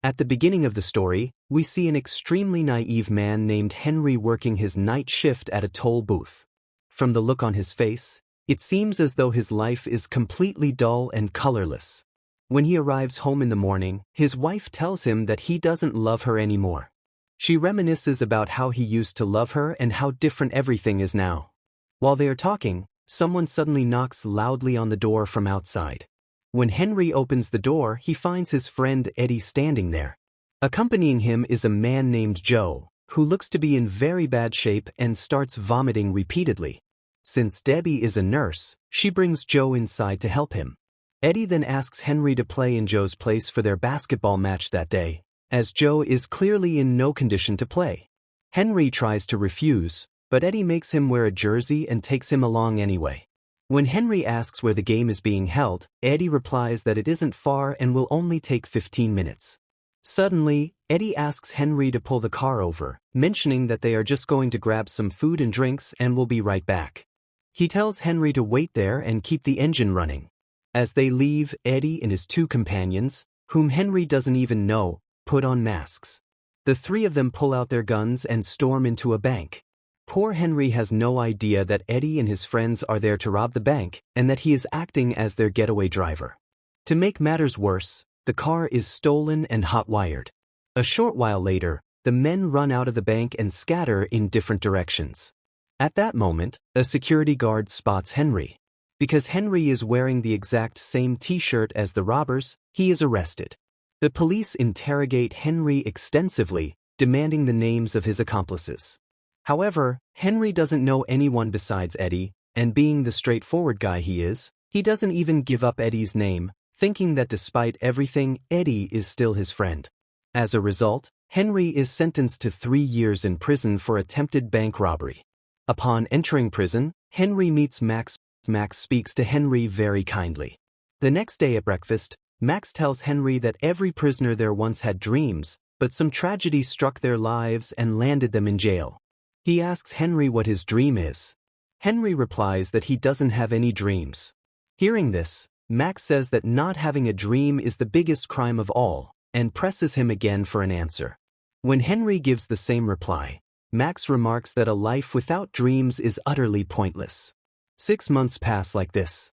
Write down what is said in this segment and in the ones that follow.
At the beginning of the story, we see an extremely naive man named Henry working his night shift at a toll booth. From the look on his face, it seems as though his life is completely dull and colorless. When he arrives home in the morning, his wife tells him that he doesn't love her anymore. She reminisces about how he used to love her and how different everything is now. While they are talking, someone suddenly knocks loudly on the door from outside. When Henry opens the door, he finds his friend Eddie standing there. Accompanying him is a man named Joe, who looks to be in very bad shape and starts vomiting repeatedly. Since Debbie is a nurse, she brings Joe inside to help him. Eddie then asks Henry to play in Joe's place for their basketball match that day, as Joe is clearly in no condition to play. Henry tries to refuse, but Eddie makes him wear a jersey and takes him along anyway. When Henry asks where the game is being held, Eddie replies that it isn't far and will only take 15 minutes. Suddenly, Eddie asks Henry to pull the car over, mentioning that they are just going to grab some food and drinks and will be right back. He tells Henry to wait there and keep the engine running. As they leave, Eddie and his two companions, whom Henry doesn't even know, put on masks. The three of them pull out their guns and storm into a bank. Poor Henry has no idea that Eddie and his friends are there to rob the bank and that he is acting as their getaway driver. To make matters worse, the car is stolen and hot-wired. A short while later, the men run out of the bank and scatter in different directions. At that moment, a security guard spots Henry. Because Henry is wearing the exact same t-shirt as the robbers, he is arrested. The police interrogate Henry extensively, demanding the names of his accomplices. However, Henry doesn't know anyone besides Eddie, and being the straightforward guy he is, he doesn't even give up Eddie's name, thinking that despite everything, Eddie is still his friend. As a result, Henry is sentenced to 3 years in prison for attempted bank robbery. Upon entering prison, Henry meets Max. Max speaks to Henry very kindly. The next day at breakfast, Max tells Henry that every prisoner there once had dreams, but some tragedy struck their lives and landed them in jail. He asks Henry what his dream is. Henry replies that he doesn't have any dreams. Hearing this, Max says that not having a dream is the biggest crime of all, and presses him again for an answer. When Henry gives the same reply, Max remarks that a life without dreams is utterly pointless. 6 months pass like this.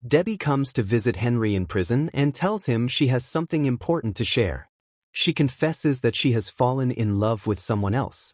Debbie comes to visit Henry in prison and tells him she has something important to share. She confesses that she has fallen in love with someone else.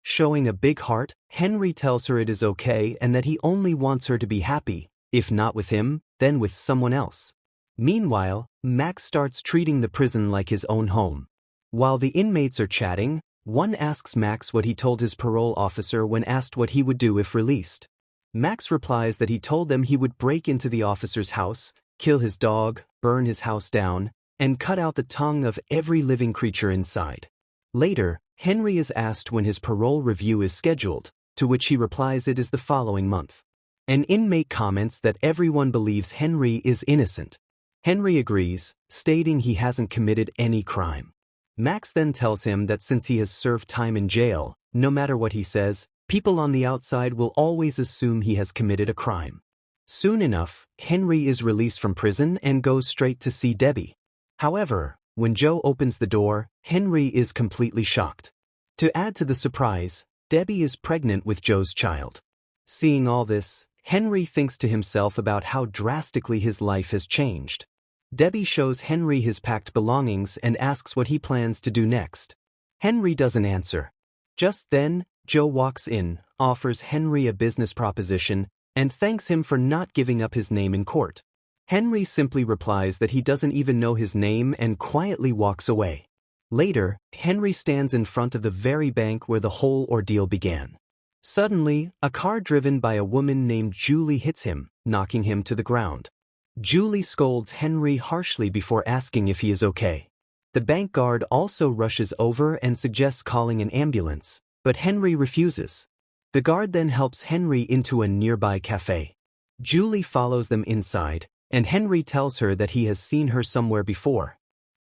Showing a big heart, Henry tells her it is okay and that he only wants her to be happy, if not with him, then with someone else. Meanwhile, Max starts treating the prison like his own home. While the inmates are chatting, one asks Max what he told his parole officer when asked what he would do if released. Max replies that he told them he would break into the officer's house, kill his dog, burn his house down, and cut out the tongue of every living creature inside. Later, Henry is asked when his parole review is scheduled, to which he replies it is the following month. An inmate comments that everyone believes Henry is innocent. Henry agrees, stating he hasn't committed any crime. Max then tells him that since he has served time in jail, no matter what he says, people on the outside will always assume he has committed a crime. Soon enough, Henry is released from prison and goes straight to see Debbie. However, when Joe opens the door, Henry is completely shocked. To add to the surprise, Debbie is pregnant with Joe's child. Seeing all this, Henry thinks to himself about how drastically his life has changed. Debbie shows Henry his packed belongings and asks what he plans to do next. Henry doesn't answer. Just then, Joe walks in, offers Henry a business proposition, and thanks him for not giving up his name in court. Henry simply replies that he doesn't even know his name and quietly walks away. Later, Henry stands in front of the very bank where the whole ordeal began. Suddenly, a car driven by a woman named Julie hits him, knocking him to the ground. Julie scolds Henry harshly before asking if he is okay. The bank guard also rushes over and suggests calling an ambulance, but Henry refuses. The guard then helps Henry into a nearby cafe. Julie follows them inside, and Henry tells her that he has seen her somewhere before.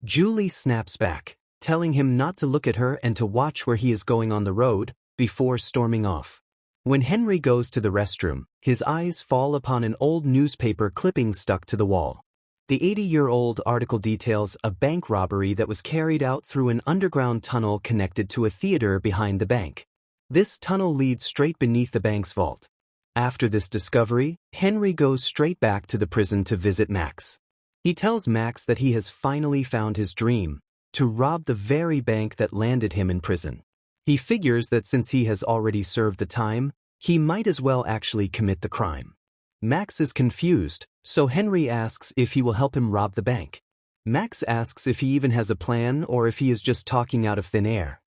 Julie snaps back, telling him not to look at her and to watch where he is going on the road, before storming off. When Henry goes to the restroom, his eyes fall upon an old newspaper clipping stuck to the wall. The 80-year-old article details a bank robbery that was carried out through an underground tunnel connected to a theater behind the bank. This tunnel leads straight beneath the bank's vault. After this discovery, Henry goes straight back to the prison to visit Max. He tells Max that he has finally found his dream, to rob the very bank that landed him in prison. He figures that since he has already served the time, he might as well actually commit the crime. Max is confused, so Henry asks if he will help him rob the bank. Max asks if he even has a plan or if he is just talking out of thin air.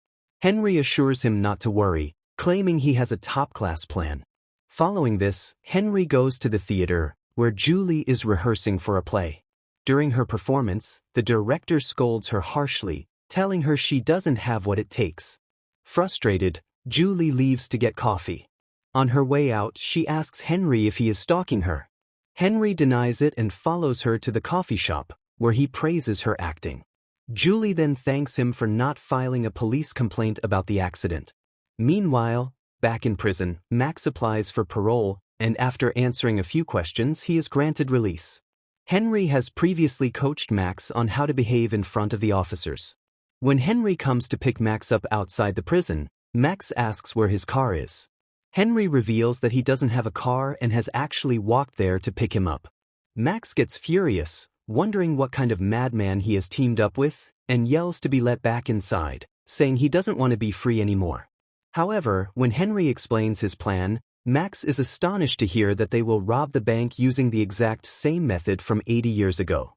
Henry assures him not to worry, claiming he has a top-class plan. Following this, Henry goes to the theater, where Julie is rehearsing for a play. During her performance, the director scolds her harshly, telling her she doesn't have what it takes. Frustrated, Julie leaves to get coffee. On her way out, she asks Henry if he is stalking her. Henry denies it and follows her to the coffee shop, where he praises her acting. Julie then thanks him for not filing a police complaint about the accident. Meanwhile, back in prison, Max applies for parole, and after answering a few questions, he is granted release. Henry has previously coached Max on how to behave in front of the officers. When Henry comes to pick Max up outside the prison, Max asks where his car is. Henry reveals that he doesn't have a car and has actually walked there to pick him up. Max gets furious, wondering what kind of madman he has teamed up with, and yells to be let back inside, saying he doesn't want to be free anymore. However, when Henry explains his plan, Max is astonished to hear that they will rob the bank using the exact same method from 80 years ago.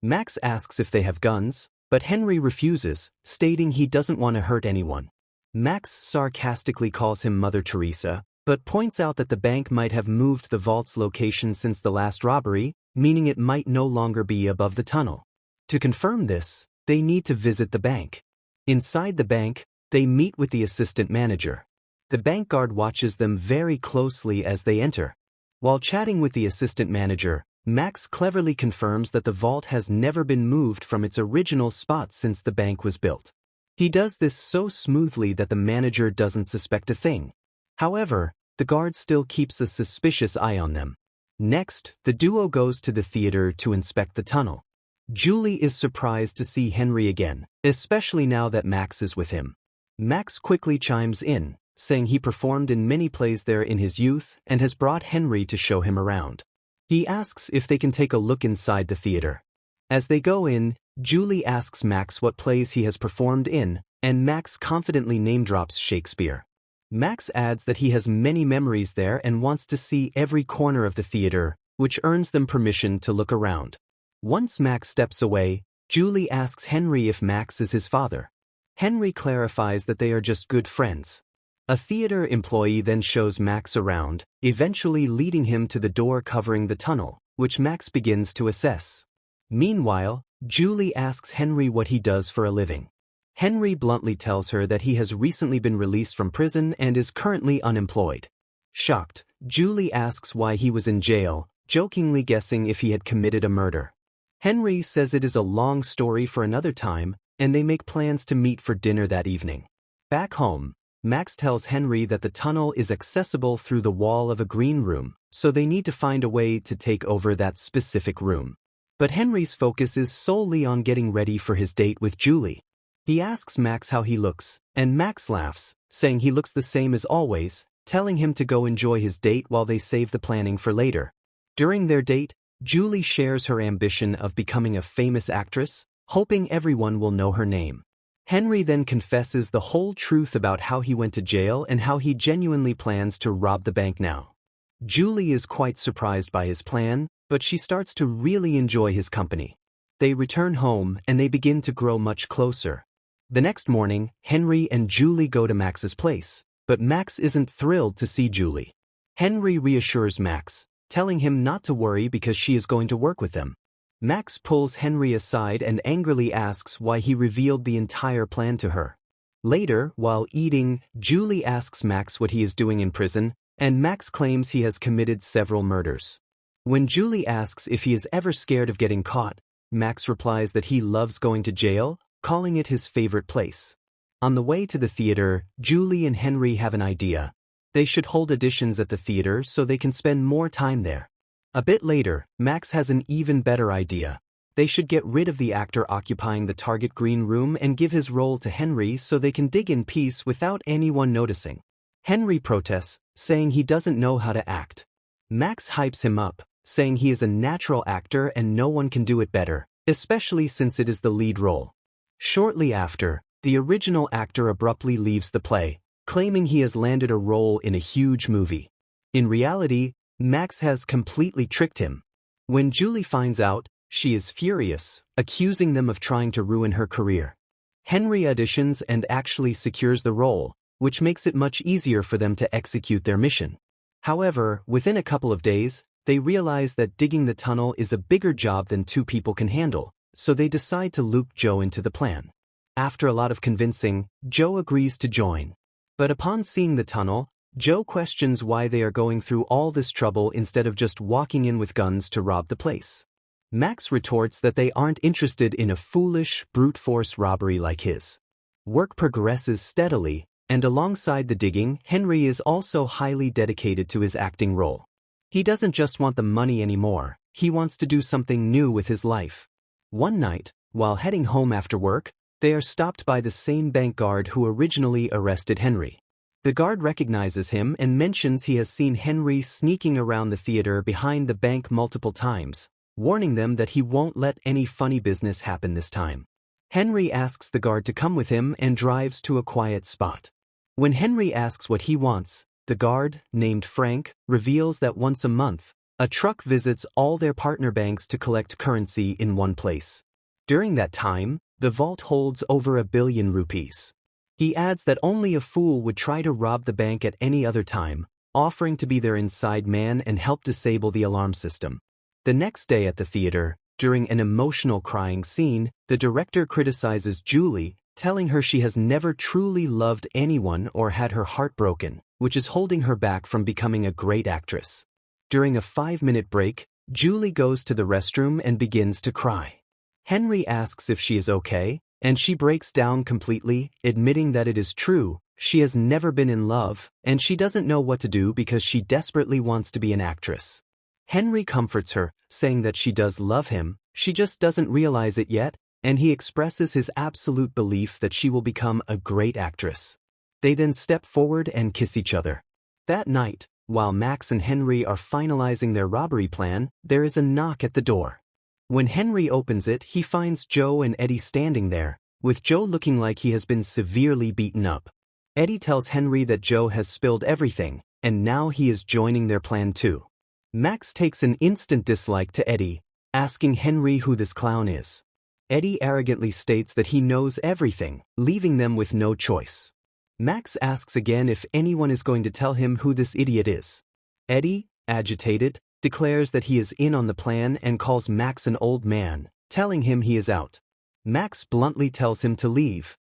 Max asks if they have guns, but Henry refuses, stating he doesn't want to hurt anyone. Max sarcastically calls him Mother Teresa, but points out that the bank might have moved the vault's location since the last robbery, meaning it might no longer be above the tunnel. To confirm this, they need to visit the bank. Inside the bank, they meet with the assistant manager. The bank guard watches them very closely as they enter. While chatting with the assistant manager, Max cleverly confirms that the vault has never been moved from its original spot since the bank was built. He does this so smoothly that the manager doesn't suspect a thing. However, the guard still keeps a suspicious eye on them. Next, the duo goes to the theater to inspect the tunnel. Julie is surprised to see Henry again, especially now that Max is with him. Max quickly chimes in, saying he performed in many plays there in his youth and has brought Henry to show him around. He asks if they can take a look inside the theater. As they go in, Julie asks Max what plays he has performed in, and Max confidently name-drops Shakespeare. Max adds that he has many memories there and wants to see every corner of the theater, which earns them permission to look around. Once Max steps away, Julie asks Henry if Max is his father. Henry clarifies that they are just good friends. A theater employee then shows Max around, eventually leading him to the door covering the tunnel, which Max begins to assess. Meanwhile, Julie asks Henry what he does for a living. Henry bluntly tells her that he has recently been released from prison and is currently unemployed. Shocked, Julie asks why he was in jail, jokingly guessing if he had committed a murder. Henry says it is a long story for another time, and they make plans to meet for dinner that evening. Back home, Max tells Henry that the tunnel is accessible through the wall of a green room, so they need to find a way to take over that specific room. But Henry's focus is solely on getting ready for his date with Julie. He asks Max how he looks, and Max laughs, saying he looks the same as always, telling him to go enjoy his date while they save the planning for later. During their date, Julie shares her ambition of becoming a famous actress, hoping everyone will know her name. Henry then confesses the whole truth about how he went to jail and how he genuinely plans to rob the bank now. Julie is quite surprised by his plan, but she starts to really enjoy his company. They return home and they begin to grow much closer. The next morning, Henry and Julie go to Max's place, but Max isn't thrilled to see Julie. Henry reassures Max, telling him not to worry because she is going to work with them. Max pulls Henry aside and angrily asks why he revealed the entire plan to her. Later, while eating, Julie asks Max what he is doing in prison, and Max claims he has committed several murders. When Julie asks if he is ever scared of getting caught, Max replies that he loves going to jail, calling it his favorite place. On the way to the theater, Julie and Henry have an idea. They should hold auditions at the theater so they can spend more time there. A bit later, Max has an even better idea. They should get rid of the actor occupying the target green room and give his role to Henry so they can dig in peace without anyone noticing. Henry protests, saying he doesn't know how to act. Max hypes him up, saying he is a natural actor and no one can do it better, especially since it is the lead role. Shortly after, the original actor abruptly leaves the play, claiming he has landed a role in a huge movie. In reality, Max has completely tricked him. When Julie finds out, she is furious, accusing them of trying to ruin her career. Henry auditions and actually secures the role, which makes it much easier for them to execute their mission. However, within a couple of days, they realize that digging the tunnel is a bigger job than two people can handle, so they decide to loop Joe into the plan. After a lot of convincing, Joe agrees to join. But upon seeing the tunnel, Joe questions why they are going through all this trouble instead of just walking in with guns to rob the place. Max retorts that they aren't interested in a foolish, brute force robbery like his. Work progresses steadily, and alongside the digging, Henry is also highly dedicated to his acting role. He doesn't just want the money anymore, he wants to do something new with his life. One night, while heading home after work, they are stopped by the same bank guard who originally arrested Henry. The guard recognizes him and mentions he has seen Henry sneaking around the theater behind the bank multiple times, warning them that he won't let any funny business happen this time. Henry asks the guard to come with him and drives to a quiet spot. When Henry asks what he wants, the guard, named Frank, reveals that once a month, a truck visits all their partner banks to collect currency in one place. During that time, the vault holds over 1 billion rupees. He adds that only a fool would try to rob the bank at any other time, offering to be their inside man and help disable the alarm system. The next day at the theater, during an emotional crying scene, the director criticizes Julie, telling her she has never truly loved anyone or had her heart broken, which is holding her back from becoming a great actress. During a 5-minute break, Julie goes to the restroom and begins to cry. Henry asks if she is okay, and she breaks down completely, admitting that it is true, she has never been in love, and she doesn't know what to do because she desperately wants to be an actress. Henry comforts her, saying that she does love him, she just doesn't realize it yet, and he expresses his absolute belief that she will become a great actress. They then step forward and kiss each other. That night, while Max and Henry are finalizing their robbery plan, there is a knock at the door. When Henry opens it, he finds Joe and Eddie standing there, with Joe looking like he has been severely beaten up. Eddie tells Henry that Joe has spilled everything, and now he is joining their plan too. Max takes an instant dislike to Eddie, asking Henry who this clown is. Eddie arrogantly states that he knows everything, leaving them with no choice. Max asks again if anyone is going to tell him who this idiot is. Eddie, agitated, declares that he is in on the plan and calls Max an old man, telling him he is out. Max bluntly tells him to leave.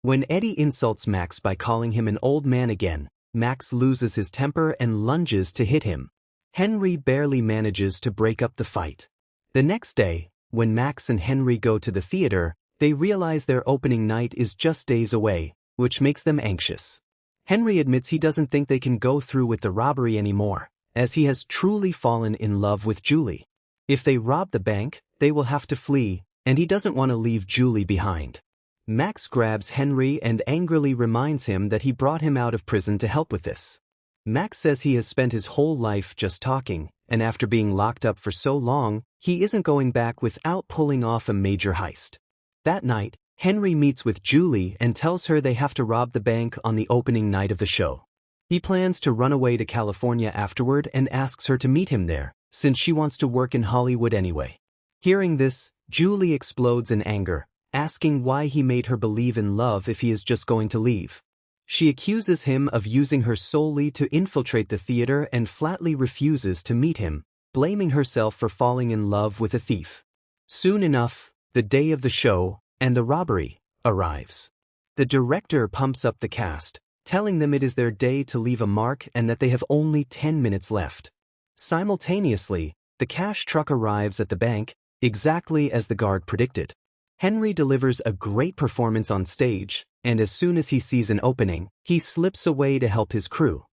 When Eddie insults Max by calling him an old man again, Max loses his temper and lunges to hit him. Henry barely manages to break up the fight. The next day, when Max and Henry go to the theater, they realize their opening night is just days away, which makes them anxious. Henry admits he doesn't think they can go through with the robbery anymore, as he has truly fallen in love with Julie. If they rob the bank, they will have to flee, and he doesn't want to leave Julie behind. Max grabs Henry and angrily reminds him that he brought him out of prison to help with this. Max says he has spent his whole life just talking, and after being locked up for so long, he isn't going back without pulling off a major heist. That night, Henry meets with Julie and tells her they have to rob the bank on the opening night of the show. He plans to run away to California afterward and asks her to meet him there, since she wants to work in Hollywood anyway. Hearing this, Julie explodes in anger, asking why he made her believe in love if he is just going to leave. She accuses him of using her solely to infiltrate the theater and flatly refuses to meet him, blaming herself for falling in love with a thief. Soon enough, the day of the show, and the robbery, arrives. The director pumps up the cast, telling them it is their day to leave a mark and that they have only 10 minutes left. Simultaneously, the cash truck arrives at the bank, exactly as the guard predicted. Henry delivers a great performance on stage, and as soon as he sees an opening, he slips away to help his crew.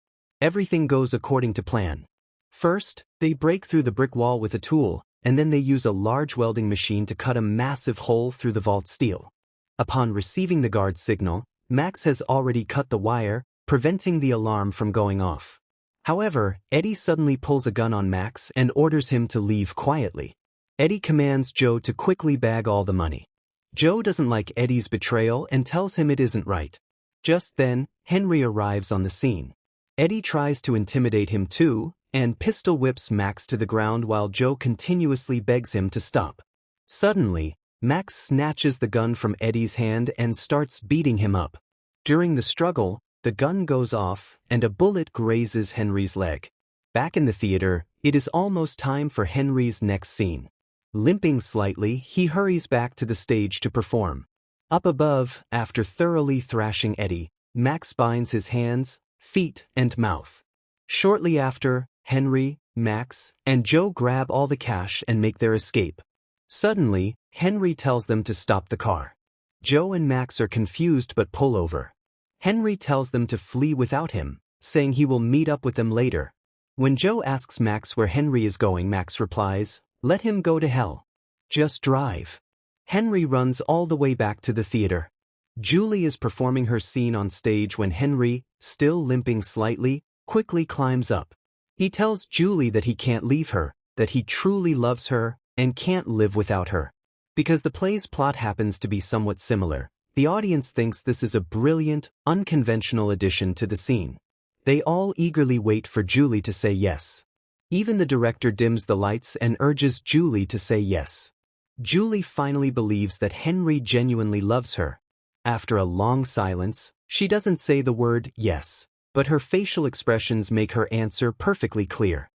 Everything goes according to plan. First, they break through the brick wall with a tool, and then they use a large welding machine to cut a massive hole through the vault steel. Upon receiving the guard's signal, Max has already cut the wire, preventing the alarm from going off. However, Eddie suddenly pulls a gun on Max and orders him to leave quietly. Eddie commands Joe to quickly bag all the money. Joe doesn't like Eddie's betrayal and tells him it isn't right. Just then, Henry arrives on the scene. Eddie tries to intimidate him too, and pistol whips Max to the ground while Joe continuously begs him to stop. Suddenly, Max snatches the gun from Eddie's hand and starts beating him up. During the struggle, the gun goes off and a bullet grazes Henry's leg. Back in the theater, it is almost time for Henry's next scene. Limping slightly, he hurries back to the stage to perform. Up above, after thoroughly thrashing Eddie, Max binds his hands, feet, and mouth. Shortly after, Henry, Max, and Joe grab all the cash and make their escape. Suddenly, Henry tells them to stop the car. Joe and Max are confused but pull over. Henry tells them to flee without him, saying he will meet up with them later. When Joe asks Max where Henry is going, Max replies, "Let him go to hell. Just drive." Henry runs all the way back to the theater. Julie is performing her scene on stage when Henry, still limping slightly, quickly climbs up. He tells Julie that he can't leave her, that he truly loves her, and can't live without her. Because the play's plot happens to be somewhat similar, the audience thinks this is a brilliant, unconventional addition to the scene. They all eagerly wait for Julie to say yes. Even the director dims the lights and urges Julie to say yes. Julie finally believes that Henry genuinely loves her. After a long silence, she doesn't say the word yes, but her facial expressions make her answer perfectly clear.